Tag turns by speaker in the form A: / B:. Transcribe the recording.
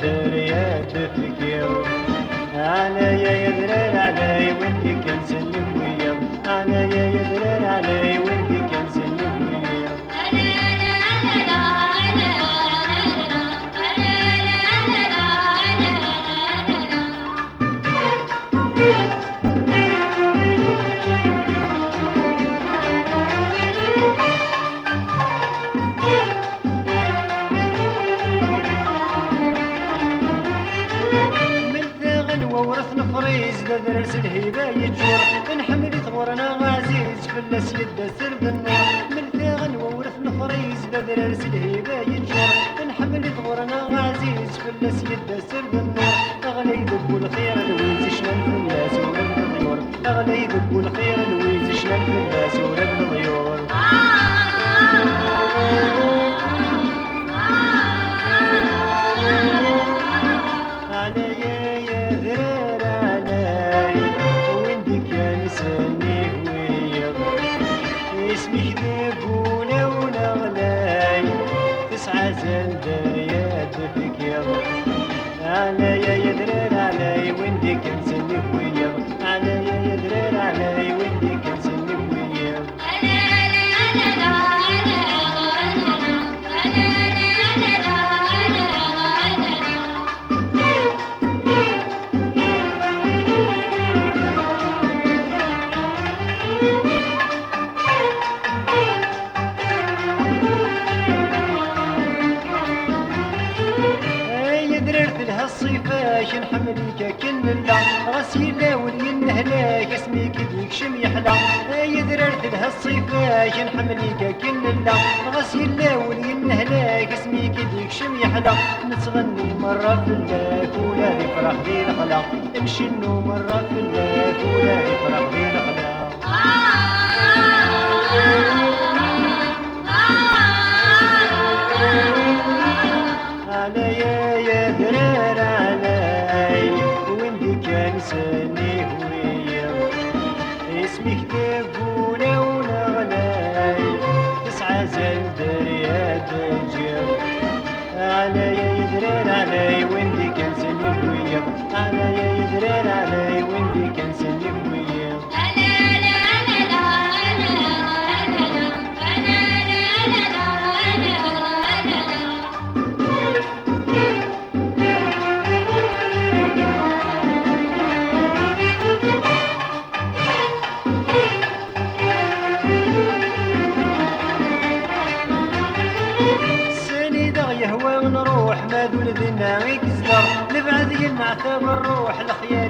A: دريا تفكير عليا يدرر علي وانتي كنسلم ويا عليا يدرر علي وانتي كنسلم ويا ورث نفريز درس الهبة يجور نحمل ثغورنا عزيز فلس يد سرب النور من ثاغن وورث نفريز درس الهبة يجور نحمل ثغورنا عزيز فلس يد سرب النور أغلى يذب الخير الويز شمال في الناس ورد الغيور أغلى يذب الخير الويز شمال في الناس ورد الغيور اسمي ذبولة ونغلاي تسعى زلدة يا تفكير عليا يدرر علي وندي كنسلك ويا عليا يدرر علي وندي كنسلك ويا الصيفاش نحملك كن الله غسيلا ولين هلاك اسميك ديك شم يحلى يا دررت لها الصيفاش نحملك كن الله غسيلا ولين هلاك اسميك ديك شم يحلى نتغني مرة في اللاك ولا يفرح بي الخلا نمشي نو مرة في اللاك ولا يفرح بي الخلا عليا يا درر علي وندي كنساني هوية اسمك ذبولة ونغلاي تسعى زلدر يا تجير عليا يدرر علي وندي كنساني هوية عليا يدرر علي وندي كنساني هوية يهوى نروح ما دون ذنا يكزدر نبعد ينعتب الروح الخيال